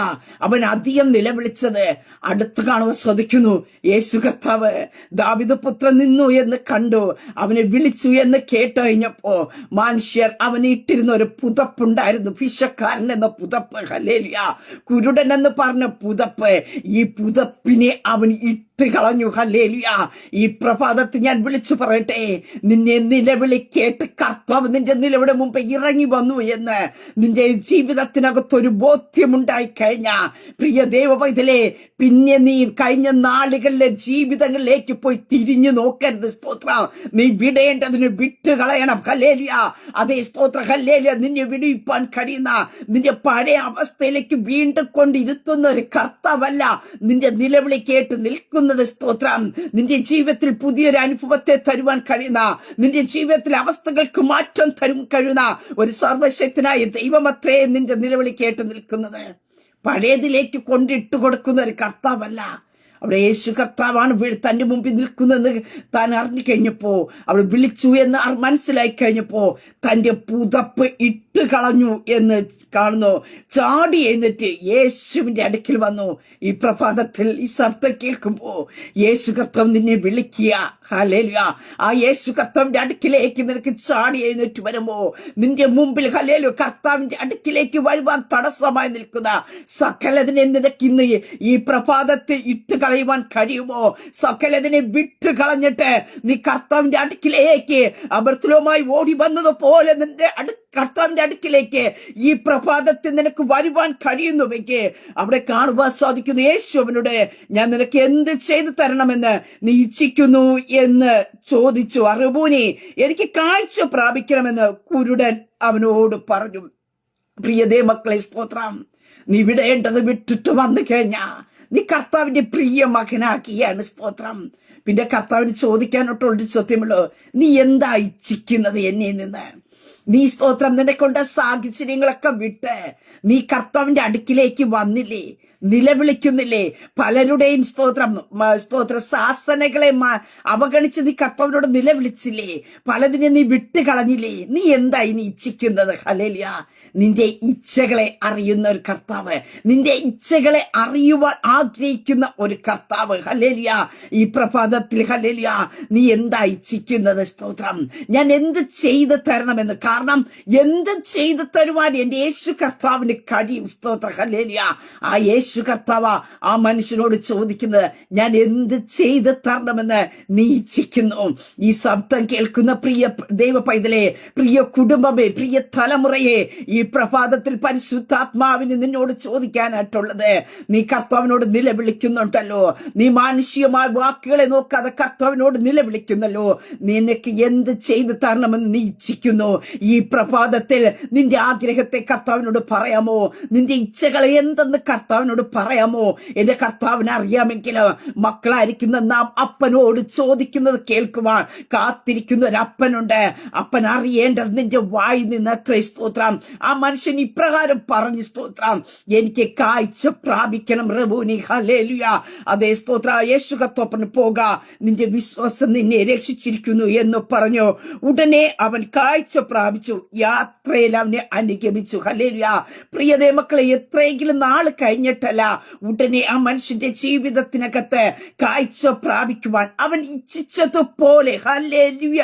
A: അവൻ അധികം നിലവിളിച്ചത് അടുത്ത് കാണുവാൻ സാധിക്കുന്നു. യേശു കർത്താവ് ദാവീദ് പുത്രൻ നിന്നു എന്ന് കണ്ടു, അവനെ വിളിച്ചു എന്ന് കേട്ട് കഴിഞ്ഞപ്പോ മനുഷ്യർ അവന് ഇട്ടിരുന്ന ഒരു പുതപ്പുണ്ടായിരുന്നു, ഭിക്ഷക്കാരൻ എന്ന പുതപ്പ്. ഹല്ലേലൂയ. കുരുടൻ എന്ന് പറഞ്ഞ പുതപ്പ്. ഈ പുതപ്പിനെ അവൻ കളഞ്ഞു. ഹല്ലേലൂയ. ഈ പ്രഭാതത്തിൽ ഞാൻ വിളിച്ചു പറയട്ടെ, നിന്നെ നിലവിളി കേട്ട് കർത്താവ് നിന്റെ നിലവിടെ മുമ്പ് ഇറങ്ങി വന്നു എന്ന് നിന്റെ ജീവിതത്തിനകത്തൊരു ബോധ്യമുണ്ടായി കഴിഞ്ഞ പ്രിയ ദൈവപൈതലേ, പിന്നെ നീ കഴിഞ്ഞ നാളുകളിലെ ജീവിതങ്ങളിലേക്ക് പോയി തിരിഞ്ഞു നോക്കരുത്. സ്തോത്ര. നീ വിടേണ്ടതിന് വിട്ടുകളയണം. ഹല്ലേലൂയ. അതേ സ്തോത്ര. ഹല്ലേലൂയ. നിന്നെ വിടുവിപ്പാൻ കഴിയുന്ന, നിന്റെ പഴയ അവസ്ഥയിലേക്ക് വീണ്ടും കൊണ്ടിരുത്തുന്ന ഒരു കർത്താവല്ല നിന്റെ നിലവിളി കേട്ട് നിൽക്കുന്നത്. സ്തോത്രം. നിന്റെ ജീവിതത്തിൽ പുതിയൊരു അനുഭവത്തെ തരുവാൻ കഴിയുന്ന, നിന്റെ ജീവിതത്തിൽ അവസ്ഥകൾക്ക് മാറ്റം തരും കഴിയുന്ന ഒരു സർവശക്തനായ ദൈവമത്രേ നിന്റെ നിലവിളി കേട്ട് നിൽക്കുന്നത്. പഴയതിലേക്ക് കൊണ്ടിട്ട് കൊടുക്കുന്ന ഒരു കർത്താവല്ല. അവിടെ യേശു കർത്താവാണ് തന്റെ മുമ്പിൽ നിൽക്കുന്നതെന്ന് താൻ അറിഞ്ഞു കഴിഞ്ഞപ്പോ, അവൾ വിളിച്ചു എന്ന് മനസ്സിലായി കഴിഞ്ഞപ്പോ തന്റെ പുതപ്പ് ഇട്ട് കളഞ്ഞു എന്ന് കാണുന്നു. ചാടി എഴുന്നേറ്റ് യേശുവിന്റെ അടുക്കൽ വന്നു. ഈ പ്രഭാതത്തിൽ ഈ ശബ്ദം കേൾക്കുമ്പോ യേശു കർത്താവ് നിന്നെ വിളിക്കുക. ഹല്ലേലൂയ. ആ യേശു കർത്താവിന്റെ അടുക്കിലേക്ക് നിനക്ക് ചാടി എഴുന്നേറ്റ് വരുമ്പോ നിന്റെ മുമ്പിൽ, ഹല്ലേലൂയ, കർത്താവിന്റെ അടുക്കിലേക്ക് വരുവാൻ തടസ്സമായി നിൽക്കുന്ന സകലതിനെ നിനക്കിന്ന് ഈ പ്രഭാതത്തിൽ ഇട്ട് കളയുവാൻ കഴിയുമോ? സകലതിനെ വിട്ട് കളഞ്ഞിട്ട് നീ കർത്താവിന്റെ അടുക്കിലേക്ക് അബർത്തുലോമായി ഓടി വന്നതുപോലെ നിന്റെ കർത്താവിന്റെ അടുക്കിലേക്ക് ഈ പ്രഭാതത്തിൽ നിനക്ക് വരുവാൻ കഴിയുന്നുവെങ്കിൽ അവിടെ കാണുവാൻ സാധിക്കുന്നു, യേശു അവനോട് ഞാൻ നിനക്ക് എന്ത് ചെയ്തു തരണമെന്ന് നീ ഇച്ഛിക്കുന്നു എന്ന് ചോദിച്ചു. റബ്ബൂനി, എനിക്ക് കാഴ്ച പ്രാപിക്കണമെന്ന് കുരുടൻ അവനോട് പറഞ്ഞു. പ്രിയതേ മക്കളെ, സ്തോത്രം. നീ വിടേണ്ടത് വിട്ടിട്ട് വന്നു കഴിഞ്ഞാ നീ കർത്താവിന്റെ പ്രിയ മകനാക്കിയാണ്. സ്തോത്രം. പിന്നെ കർത്താവിന് ചോദിക്കാനോട്ടുള്ളൊരു ചോദ്യമുള്ളൂ, നീ എന്താ ഇച്ഛിക്കുന്നത് എന്നെ നിന്ന്? നീ, സ്തോത്രം, നിന്നെക്കൊണ്ട് സാഹചര്യങ്ങളൊക്കെ വിട്ട് നീ കർത്താവിന്റെ അടുക്കിലേക്ക് വന്നില്ലേ? നിലവിളിക്കുന്നില്ലേ? പലരുടെയും സ്തോത്ര ശാസനകളെ അവഗണിച്ച് നീ കർത്താവിനോട് നിലവിളിച്ചില്ലേ? പലതിനെ നീ വിട്ടുകളഞ്ഞില്ലേ? നീ എന്താ ഇനി ഇച്ഛിക്കുന്നത്? ഹല്ലേലൂയ. നിന്റെ ഇച്ഛകളെ അറിയുന്ന ഒരു കർത്താവ്, നിന്റെ ഇച്ഛകളെ അറിയുവാൻ ആഗ്രഹിക്കുന്ന ഒരു കർത്താവ്. ഹല്ലേലൂയ. ഈ പ്രഭാതത്തിൽ, ഹല്ലേലൂയ, നീ എന്താ ഇച്ഛിക്കുന്നത്? സ്തോത്രം. ഞാൻ എന്ത് ചെയ്തു തരണമെന്ന്. കാരണം എന്ത് ചെയ്തു തരുവാൻ എന്റെ യേശു കർത്താവിന് കഴിയും. സ്തോത്ര. ഹല്ലേലൂയ. ആ യേശു കർത്താവ് ആ മനുഷ്യനോട് ചോദിക്കുന്നത്, ഞാൻ എന്ത് ചെയ്ത് തരണമെന്ന് നീ ഇച്ഛിക്കുന്നു? ഈ ശബ്ദം കേൾക്കുന്ന പ്രിയ ദൈവ പൈതലേ, പ്രിയ കുടുംബമേ, പ്രിയ തലമുറയെ, ഈ പ്രഭാതത്തിൽ പരിശുദ്ധാത്മാവിന് നിന്നോട് ചോദിക്കാനായിട്ടുള്ളത്, നീ കർത്താവിനോട് നിലവിളിക്കുന്നുണ്ടല്ലോ, നീ മാനുഷികമായ വാക്കുകളെ നോക്കാതെ കർത്താവിനോട് നിലവിളിക്കുന്നല്ലോ, നിനക്ക് എന്ത് ചെയ്തു തരണമെന്ന് നീ ഇച്ഛിക്കുന്നു? ഈ പ്രഭാതത്തിൽ നിന്റെ ആഗ്രഹത്തെ കർത്താവിനോട് പറയാമോ? നിന്റെ ഇച്ഛകളെ എന്തെന്ന് കർത്താവിനോട് പറയാമോ? എന്റെ കർത്താവിനെ അറിയാമെങ്കിൽ മക്കളായിരിക്കുന്ന നാം അപ്പനോട് ചോദിക്കുന്നത് കേൾക്കുവാൻ കാത്തിരിക്കുന്ന ഒരു അപ്പനുണ്ട്. അപ്പൻ അറിയേണ്ടത് നിന്റെ വായി നിന്ന് അത്രേ. സ്തോത്രം. ആ മനുഷ്യൻ ഇപ്രകാരം പറഞ്ഞു, സ്തോത്രം, എനിക്ക് കാഴ്ച പ്രാപിക്കണം. റബ്ബൂനി. ഹല്ലേലൂയ. അതേ സ്തോത്ര. യേശു കർത്താവിന് പോക, നിന്റെ വിശ്വാസം നിന്നെ രക്ഷിച്ചിരിക്കുന്നു എന്ന് പറഞ്ഞു. ഉടനെ അവൻ കാഴ്ച പ്രാപിച്ചു. യാത്രയിൽ അവനെ അനുഗമിച്ചു. ഹല്ലേലൂയ. പ്രിയതേ മക്കളെ, എത്രയെങ്കിലും നാൾ കഴിഞ്ഞിട്ടല്ല ഉടനെ ആ മനുഷ്യന്റെ ജീവിതത്തിനകത്ത് കാഴ്ച പ്രാപിക്കുവാൻ അവൻ ഇച്ഛിച്ചതുപോലെ, ഹല്ലേലൂയ,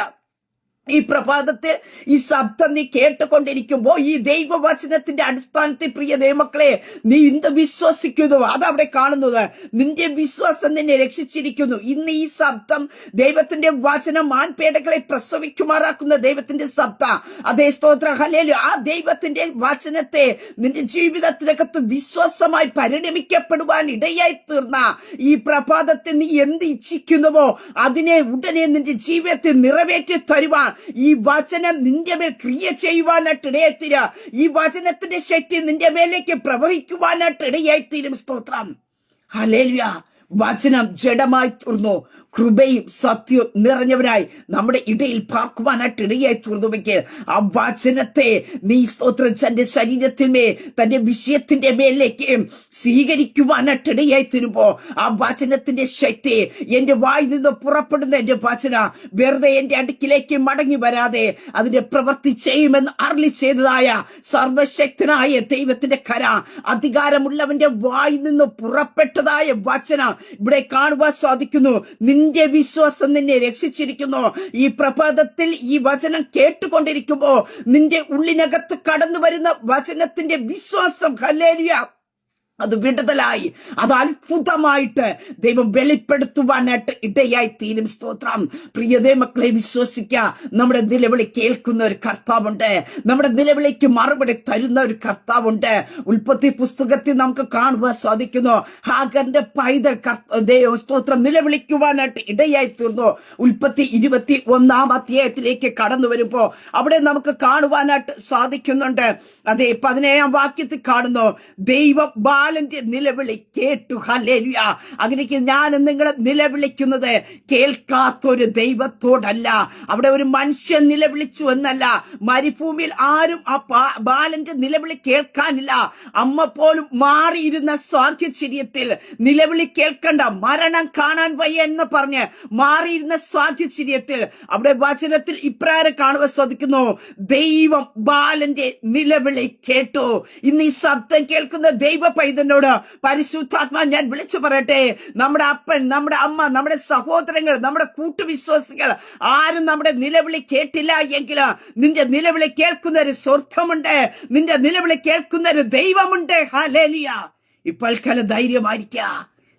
A: ഈ പ്രഭാതത്തിൽ ഈ ശബ്ദം നീ കേട്ടുകൊണ്ടിരിക്കുമ്പോ ഈ ദൈവവചനത്തിന്റെ അടിസ്ഥാനത്തിൽ പ്രിയ ദൈവമക്കളെ നീ എന്ത് വിശ്വസിക്കുന്നു അതവിടെ കാണുന്നത്. നിന്റെ വിശ്വാസം നിന്നെ രക്ഷിച്ചിരിക്കുന്നു. ഇന്ന് ഈ ശബ്ദം ദൈവത്തിന്റെ വചനം മാൻപേടകളെ പ്രസവിക്കുമാറാക്കുന്ന ദൈവത്തിന്റെ ശബ്ദം. അതേ സ്തോത്ര ഹല്ലേലൂയ. ആ ദൈവത്തിന്റെ വചനത്തെ നിന്റെ ജീവിതത്തിനകത്ത് വിശ്വാസമായി പരിണമിക്കപ്പെടുവാൻ ഇടയായി തീർന്ന ഈ പ്രഭാതത്തിൽ നീ എന്ത് ഇച്ഛിക്കുന്നുവോ അതിനെ ഉടനെ നിന്റെ ജീവിതത്തിൽ നിറവേറ്റി തരുവാൻ ഈ വചനം നിന്റെ മേൽ ക്രിയ ചെയ്യുവാനായിട്ട് ഇടയായിത്തീര. ഈ വചനത്തിന്റെ ശക്തി നിന്റെ മേലേക്ക് പ്രവഹിക്കുവാനായിട്ട് ഇടയായിത്തീരും. സ്തോത്രം ഹല്ലേലൂയ. വചനം ജഡമായി തീർന്നു, കൃപയും സത്യവും നിറഞ്ഞവരായി നമ്മുടെ ഇടയിൽ പാർക്കുവാനായിട്ട് ഇടയായി തീർന്നുവെങ്കിൽ ആ വചനത്തെ നീ സ്തോത്രം തന്റെ ശരീരത്തിന്മേ തന്റെ വിഷയത്തിന്റെ മേലേക്ക് സ്വീകരിക്കുവാനായിട്ട് ഇടയായി തീരുമ്പോ ആ വചനത്തിന്റെ ശക്തി എന്റെ വായിൽ നിന്ന് പുറപ്പെടുന്ന എന്റെ വചന വെറുതെ എന്റെ അടുക്കിലേക്ക് മടങ്ങി വരാതെ അതിന്റെ പ്രവൃത്തി ചെയ്യുമെന്ന് അരുളി ചെയ്തതായ സർവശക്തനായ ദൈവത്തിന്റെ കര, അധികാരമുള്ളവന്റെ വായിൽ നിന്ന് പുറപ്പെട്ടതായ വചന ഇവിടെ കാണുവാൻ സാധിക്കുന്നു. നിന്റെ വിശ്വാസം നിന്നെ രക്ഷിച്ചിരിക്കുന്നു. ഈ പ്രഭാതത്തിൽ ഈ വചനം കേട്ടുകൊണ്ടിരിക്കുമ്പോ നിന്റെ ഉള്ളിനകത്ത് കടന്നു വരുന്ന വചനത്തിന്റെ വിശ്വാസം ഹല്ലേലൂയ അത് വിടുതലായി, അത് അത്ഭുതമായിട്ട് ദൈവം വെളിപ്പെടുത്തുവാനായിട്ട് ഇടയായി തീരും. സ്തോത്രം. പ്രിയതേ മക്കളെ, വിശ്വസിക്ക. നമ്മുടെ നിലവിളി കേൾക്കുന്ന ഒരു കർത്താവുണ്ട്. നമ്മുടെ നിലവിളിക്ക് മറുപടി തരുന്ന ഒരു കർത്താവുണ്ട്. ഉൽപ്പത്തി പുസ്തകത്തിൽ നമുക്ക് കാണുവാൻ സാധിക്കുന്നു. ഹാഗറിന്റെ പൈതൽ ദൈവം സ്തോത്രം നിലവിളിക്കുവാനായിട്ട് ഇടയായി തീർന്നു. ഉൽപ്പത്തി 21 അധ്യായത്തിലേക്ക് കടന്നു വരുമ്പോ അവിടെ നമുക്ക് കാണുവാനായിട്ട് സാധിക്കുന്നുണ്ട്. അതേ 17 വാക്യത്തിൽ കാണുന്നു, ദൈവം ബാലന്റെ നിലവിളി കേട്ടു. ഹല്ലേലൂയ. അങ്ങനെയൊക്കെ ഞാൻ നിങ്ങളെ നിലവിളിക്കുന്നത് കേൾക്കാത്തൊരു ദൈവത്തോടല്ല. അവിടെ ഒരു മനുഷ്യൻ നിലവിളിച്ചു എന്നല്ല. മരുഭൂമിയിൽ ആരും ആ ബാലന്റെ നിലവിളി കേൾക്കാനില്ല. അമ്മ പോലും മാറിയിരുന്ന സാഹചര്യത്തിൽ നിലവിളി കേൾക്കണ്ട, മരണം കാണാൻ വയ്യ എന്ന് പറഞ്ഞ് മാറിയിരുന്ന സാഹചര്യത്തിൽ അവിടെ വചനത്തിൽ ഇപ്രകാരം കാണുവാൻ സാധിക്കുന്നു, ദൈവം ബാലന്റെ നിലവിളി കേട്ടു. ഇന്ന് ഈ ശബ്ദം കേൾക്കുന്ന ദൈവ പൈതനോട് പരിശുദ്ധാത്മാ ഞാൻ വിളിച്ചു പറയട്ടെ, നമ്മുടെ അപ്പൻ, നമ്മുടെ അമ്മ, നമ്മുടെ സഹോദരങ്ങൾ, നമ്മുടെ കൂട്ടുവിശ്വാസികൾ ആരും നമ്മുടെ നിലവിളി കേട്ടില്ല എങ്കിൽ നിന്റെ നിലവിളി കേൾക്കുന്ന ഒരു സ്വർഗമുണ്ട്, നിന്റെ നിലവിളി കേൾക്കുന്ന ഒരു ദൈവമുണ്ട്. ഹല്ലേലൂയ. ഇപ്പോൾ കല ധൈര്യമായിരിക്കുക.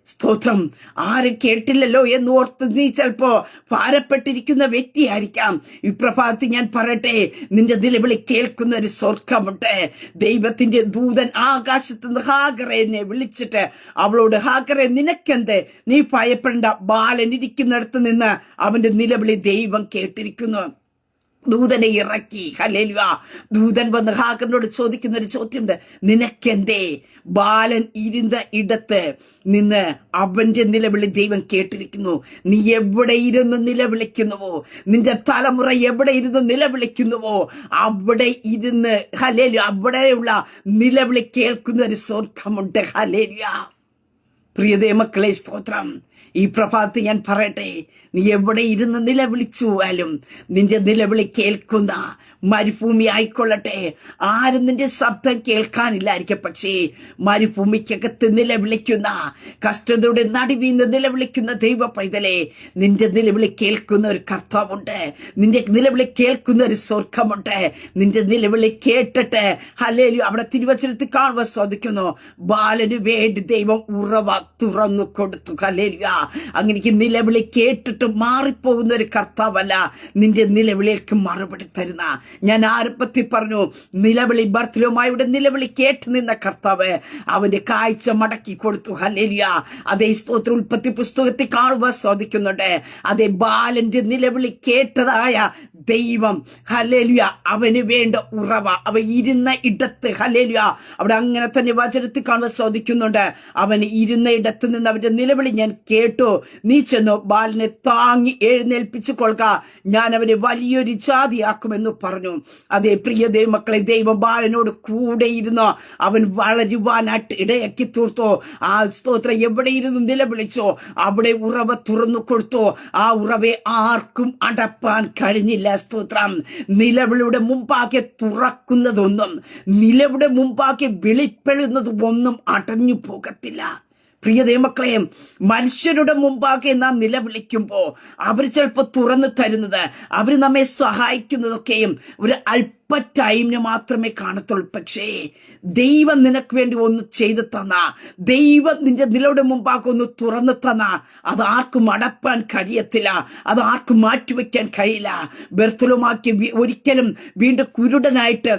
A: സ്തോത്രം. ആരും കേട്ടില്ലല്ലോ എന്ന് ഓർത്ത് നീ ചിലപ്പോ ഭാരപ്പെട്ടിരിക്കുന്ന വ്യക്തിയായിരിക്കാം. ഈ പ്രഭാതത്തിൽ ഞാൻ പറയട്ടെ, നിന്റെ നിലവിളി കേൾക്കുന്ന ഒരു സ്വർഗമുണ്ട്. ദൈവത്തിന്റെ ദൂതൻ ആകാശത്ത് നിന്ന് ഹാഗറേനെ വിളിച്ചിട്ട് അവളോട്, ഹാഗറെ നിനക്കെന്ത്, നീ ഭയപ്പെടേണ്ട, ബാലൻ ഇരിക്കുന്നിടത്ത് നിന്ന് അവന്റെ നിലവിളി ദൈവം കേട്ടിരിക്കുന്നു. ദൂതനെ ഇറക്കി. ഹല്ലേലൂയ. ദൂതൻ വന്ന് ഹാഗറിനോട് ചോദിക്കുന്ന ഒരു ചോദ്യമുണ്ട്, നിനക്കെന്തേ? ബാലൻ ഇരുന്ന ഇടത്ത് നിന്ന് അവന്റെ നിലവിളി ദൈവം കേട്ടിരിക്കുന്നു. നീ എവിടെ ഇരുന്ന് നിലവിളിക്കുന്നുവോ, നിന്റെ തലമുറ എവിടെ ഇരുന്ന് നിലവിളിക്കുന്നുവോ അവിടെ ഇരുന്ന് ഹല്ലേലൂയ അവിടെയുള്ള നിലവിളി കേൾക്കുന്ന ഒരു സ്വർഗമുണ്ട്. ഹല്ലേലൂയ. പ്രിയതേ മക്കളെ, സ്തോത്രം. ഈ പ്രഭാതത്തിൽ ഞാൻ പറയട്ടെ, നീ എവിടെ ഇരുന്ന് നിലവിളിച്ചുവാലും നിന്റെ നിലവിളി കേൾക്കുന്ന മരുഭൂമി ആയിക്കൊള്ളട്ടെ, ആരും നിന്റെ ശബ്ദം കേൾക്കാനില്ലായിരിക്കും. പക്ഷേ മരുഭൂമിക്കകത്ത് നിലവിളിക്കുന്ന, കഷ്ടതയുടെ നടുവീന്ന് നിലവിളിക്കുന്ന ദൈവ പൈതലെ, നിന്റെ നിലവിളി കേൾക്കുന്ന ഒരു കർത്താവുണ്ട്, നിന്റെ നിലവിളി കേൾക്കുന്ന ഒരു സ്വർഗമുണ്ട്. നിന്റെ നിലവിളി കേട്ടിട്ട് ഹല്ലേലൂയ അവിടെ തിരുവചനത്തിൽ കാണുവാൻ സാധിക്കുന്നു, ബാലന് വേണ്ടി ദൈവം ഉറവ തുറന്നു കൊടുത്തു. ഹല്ലേലൂയ. അങ്ങനെ നിലവിളി കേട്ടിട്ട് മാറിപ്പോകുന്ന ഒരു കർത്താവല്ല, നിന്റെ നിലവിളിക്ക് മറുപടി തരുന്ന. ഞാൻ ആരംഭത്തിൽ പറഞ്ഞു, നിലവിളി ബർത്തലോമായുടെ നിലവിളി കേട്ട് നിന്ന കർത്താവ് അവന്റെ കാഴ്ച മടക്കി കൊടുത്തു. ഹല്ലേലൂയ. അതേ സ്തോത്രം. ഉൽപ്പത്തി പുസ്തകത്തിൽ കാണുവാൻ സാധിക്കുന്നുണ്ട്. അതേ ബാലന്റെ നിലവിളി കേട്ടതായ ദൈവം ഹല്ലേലൂയ അവന് വേണ്ട ഉറവ അവ ഇരുന്ന ഇടത്ത്, ഹല്ലേലൂയ അവിടെ അങ്ങനെ തന്നെ വചനത്തിൽ കാണുവാൻ സാധിക്കുന്നുണ്ട്. അവന് ഇരുന്ന ഇടത്ത് നിന്ന് അവന്റെ നിലവിളി ഞാൻ കേട്ടു, നീ ചെന്നു ബാലനെ താങ്ങി എഴുന്നേൽപ്പിച്ചു കൊള്ളുക, ഞാൻ അവനെ വലിയൊരു ജാതിയാക്കുമെന്ന് പറഞ്ഞു. അതേ പ്രിയ ദൈവമക്കളെ, ദൈവം ബാലനോട് കൂടെ ഇരുന്നോ അവൻ വളരുവാനായിട്ട് ഇടയാക്കി തീർത്തോ. ആ സ്തോത്രം എവിടെ ഇരുന്ന് നിലവിളിച്ചോ അവിടെ ഉറവ തുറന്നു കൊടുത്തോ. ആ ഉറവെ ആർക്കും അടപ്പാൻ കഴിഞ്ഞില്ല. സ്തോത്രം. നിലവിളിയുടെ മുമ്പാകെ തുറക്കുന്നതൊന്നും, നിലവിളിയുടെ മുമ്പാകെ വെളിപ്പെടുന്നത് ഒന്നും അടഞ്ഞു പോകത്തില്ല. പ്രിയ ദൈവമക്കളെ, മനുഷ്യരുടെ മുമ്പാകെ നാം നിലവിളിക്കുമ്പോൾ അവർ ചിലപ്പോൾ തുറന്നു തരുന്നത്, അവർ നമ്മെ സഹായിക്കുന്നതൊക്കെയും ഒരു അല്പ ടൈമിന് മാത്രമേ കാണത്തുള്ളൂ. പക്ഷേ ദൈവം നിനക്ക് വേണ്ടി ഒന്ന് ചെയ്തു തന്ന, ദൈവം നിന്റെ നിലയുടെ മുമ്പാകെ ഒന്ന് തുറന്നു തന്ന, അത് ആർക്കും അടപ്പാൻ കഴിയത്തില്ല, അത് ആർക്കും മാറ്റിവെക്കാൻ കഴിയില്ല. ബർത്തലോമാക്കി ഒരിക്കലും വീണ്ടും കുരുടനായിട്ട്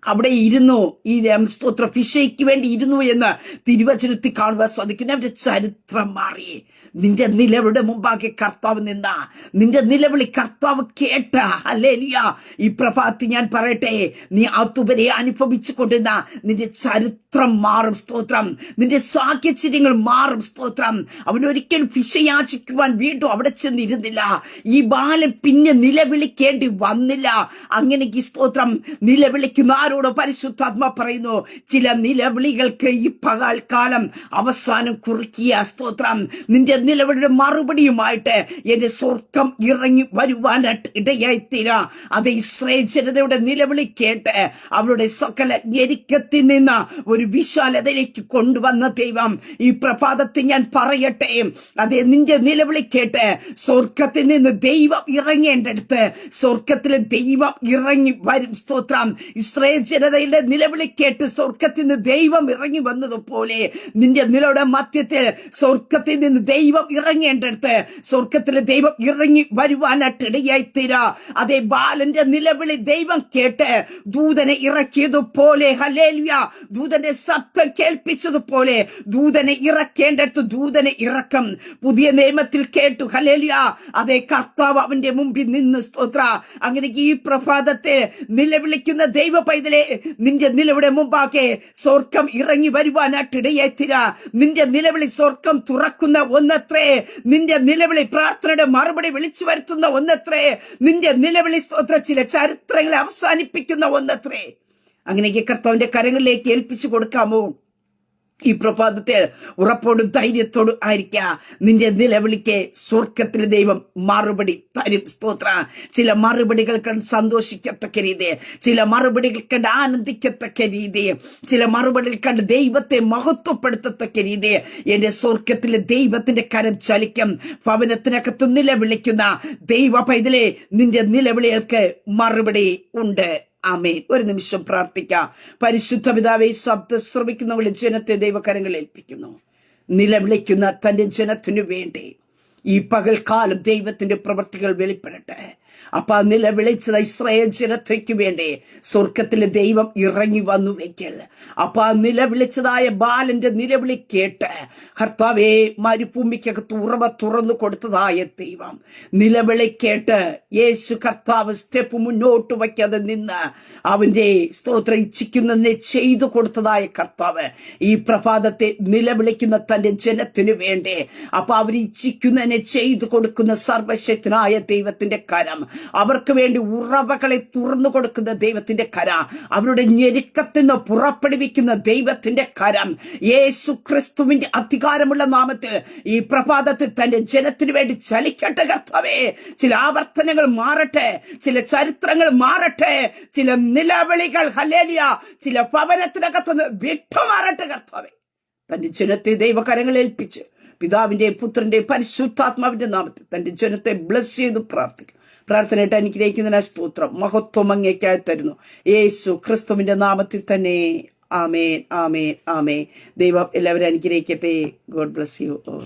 A: അവിടെ ഇരുന്നു, ഈ സ്തോത്ര ഫിഷയ്ക്ക് വേണ്ടി ഇരുന്നു എന്ന് തിരുവചനത്തിൽ കാണുവാൻ സാധിക്കുന്നു. അവരുടെ ചരിത്രം മാറി. നിന്റെ നിലവിളിയുടെ മുമ്പാകെ കർത്താവ് നിന്ന, നിന്റെ നിലവിളി കർത്താവ് കേട്ട. ഹല്ലേലൂയ. ഈ പ്രഭാതത്തിൽ ഞാൻ പറയട്ടെ, നീ അതുവരെ അനുഭവിച്ചു കൊണ്ടിരുന്ന നിന്റെ ചരിത്രം മാറും. സ്തോത്രം. നിന്റെ സാഹചര്യങ്ങൾ മാറും. സ്തോത്രം. അവനൊരിക്കലും ഫിഷയാചിക്കുവാൻ വീണ്ടും അവിടെ ചെന്നിരുന്നില്ല. ഈ ബാലൻ പിന്നെ നിലവിളിക്കേണ്ടി വന്നില്ല. അങ്ങനെ ഈ സ്തോത്രം നിലവിളിക്കുന്ന ആരോട് പരിശുദ്ധാത്മ പറയുന്നു, ചില നിലവിളികൾക്ക് ഈ പകൽക്കാലം അവസാനം കുറിക്കുക. സ്തോത്രം. നിന്റെ നിലവിളിയുടെ മറുപടിയുമായിട്ട് എന്റെ സ്വർഗം ഇറങ്ങി വരുവാനായിട്ട് ഇടയായിത്തീരാ. അത് ഇസ്രായേൽ ജനതയുടെ നിലവിളി കേട്ട് അവരുടെ സകല ഞെരുക്കത്തിൽ നിന്ന് ഒരു വിശാലതയിലേക്ക് കൊണ്ടുവന്ന ദൈവം ഈ പ്രഭാതത്തിൽ ഞാൻ പറയട്ടെ, അതെ, നിന്റെ നിലവിളി കേട്ട് സ്വർഗത്തിൽ നിന്ന് ദൈവം ഇറങ്ങേണ്ടടുത്ത് സ്വർഗത്തിലെ ദൈവം ഇറങ്ങി വരും. സ്തോത്രം. ഇസ്രായേൽ ജനതയുടെ നിലവിളി കേട്ട് സ്വർഗത്തിൽ നിന്ന് ദൈവം ഇറങ്ങി വന്നതുപോലെ നിന്റെ നിലയുടെ മധ്യത്തിൽ സ്വർഗത്തിൽ നിന്ന് ദൈവം ഇറങ്ങേണ്ടടുത്ത് സ്വർഗത്തിലെ ദൈവം ഇറങ്ങി വരുവാനായിട്ട് ഇടയായിത്തീരാ. അതേ ബാലന്റെ നിലവിളി ദൈവം കേട്ട് ദൂതനെ ഇറക്കിയതുപോലെ, ഹല്ലേലൂയ, ദൂതന്റെ ശബ്ദം കേൾപ്പിച്ചതുപോലെ ദൂതനെ ഇറക്കേണ്ടടുത്ത് ദൂതനെ ഇറക്കും. പുതിയ നിയമത്തിൽ കേട്ടു. ഹല്ലേലൂയ. അതേ, കർത്താവ് അവന്റെ മുമ്പിൽ നിന്ന്. സ്തോത്ര. അങ്ങനെ ഈ പ്രഭാതത്തെ നിലവിളിക്കുന്ന ദൈവ പൈതലെ, നിന്റെ നിലവിളിയുടെ മുമ്പാകെ സ്വർഗം ഇറങ്ങി വരുവാനായിട്ട് ഇടയായിത്തീരാ. നിന്റെ നിലവിളി സ്വർഗം തുറക്കുന്ന ഒന്നത്രേ. നിന്റെ നിലവിളി പ്രാർത്ഥനയുടെ മറുപടി വിളിച്ചു വരുത്തുന്ന ഒന്നത്രേ. നിന്റെ നിലവിളി സ്തോത്ര ചില ചരിത്രങ്ങളെ അവസാനിപ്പിക്കുന്ന ഒന്നത്രേ. അങ്ങനെയൊക്കെ കർത്താവിന്റെ കരങ്ങളിലേക്ക് ഏൽപ്പിച്ചു കൊടുക്കാമോ? ഈ പ്രഭാതത്തിൽ ഉറപ്പോടും ധൈര്യത്തോടും ആയിരിക്കുക. നിന്റെ നിലവിളിക്ക് സ്വർഗത്തിലെ ദൈവം മറുപടി തരും. സ്തോത്ര. ചില മറുപടികൾ കണ്ട് സന്തോഷിക്കത്തക്ക രീതി, ചില മറുപടികൾ കണ്ട് ആനന്ദിക്കത്തക്ക രീതി, ചില മറുപടികൾ കണ്ട് ദൈവത്തെ മഹത്വപ്പെടുത്തത്തക്ക രീതി എന്റെ സ്വർഗത്തിലെ ദൈവത്തിന്റെ കരം ചലിക്കും. ഭവനത്തിനകത്ത് നിലവിളിക്കുന്ന ദൈവ പൈതലേ, നിന്റെ നിലവിളികൾക്ക് മറുപടി ഉണ്ട്. ആമേൻ. ഒരു നിമിഷം പ്രാർത്ഥിക്കാം. പരിശുദ്ധ പിതാവേ, ശബ്ദം ശ്രമിക്കുന്നവളെ ജനത്തെ ദൈവകരങ്ങളിൽ ഏൽപ്പിക്കുന്നു. നിലവിളിക്കുന്ന തന്റെ ജനത്തിനു വേണ്ടി ഈ പകൽക്കാലം ദൈവത്തിന്റെ പ്രവൃത്തികൾ വെളിപ്പെടട്ടെ. അപ്പൊ നിലവിളിച്ചത് ഇസ്രായേൽ ജനതയ്ക്ക് വേണ്ടി സ്വർഗത്തിലെ ദൈവം ഇറങ്ങി വന്നുവെങ്കിൽ, അപ്പൊ നിലവിളിച്ചതായ ബാലന്റെ നിലവിളി കേട്ട് കർത്താവേ, മരുഭൂമിക്കകത്ത് ഉറവ തുറന്നു കൊടുത്തതായ ദൈവം നിലവിളി കേട്ട് യേശു കർത്താവ് സ്റ്റെപ്പ് മുന്നോട്ട് വയ്ക്കാതെ നിന്ന് അവന്റെ സ്തോത്രം ഇച്ഛിക്കുന്നതിനെ ചെയ്തു കൊടുത്തതായ കർത്താവ് ഈ പ്രഭാതത്തെ നിലവിളിക്കുന്ന തന്റെ ജനത്തിനു വേണ്ടി അപ്പൊ അവർ ഇച്ഛിക്കുന്നതിനെ ചെയ്തു കൊടുക്കുന്ന സർവശക്തനായ ദൈവത്തിന്റെ കരം, അവർക്ക് വേണ്ടി ഉറവകളെ തുറന്നു കൊടുക്കുന്ന ദൈവത്തിന്റെ കര, അവരുടെ ഞെരുക്കത്തിൽ നിന്ന് പുറപ്പെടുവിക്കുന്ന ദൈവത്തിന്റെ കരം, യേശു ക്രിസ്തുവിന്റെ അധികാരമുള്ള നാമത്തിൽ ഈ പ്രഭാതത്തിൽ തന്റെ ജനത്തിനു വേണ്ടി ചലിക്കട്ടെ കർത്താവേ. ചില ആവർത്തനങ്ങൾ മാറട്ടെ, ചില ചരിത്രങ്ങൾ മാറട്ടെ, ചില നിലവിളികൾ ഹല്ലേലൂയ ചില ഭവനത്തിനകത്തുനിന്ന് വിട്ടുമാറട്ടെ കർത്താവേ. തന്റെ ജനത്തെ ദൈവകരങ്ങളിൽ ഏൽപ്പിച്ച് പിതാവിന്റെ പുത്രന്റെ പരിശുദ്ധാത്മാവിന്റെ നാമത്തിൽ തന്റെ ജനത്തെ ബ്ലസ് ചെയ്ത് പ്രാർത്ഥിക്കും. പ്രാർത്ഥനയായിട്ട് അനുഗ്രഹിക്കുന്നതിനായി സ്തോത്രം. മഹത്വം അങ്ങേയ്ക്കായി തരുന്നു യേശു ക്രിസ്തുവിന്റെ നാമത്തിൽ തന്നെ. ആമേൻ, ആമേൻ, ആമേൻ. ദൈവം എല്ലാവരും അനുഗ്രഹിക്കട്ടെ. God bless you all.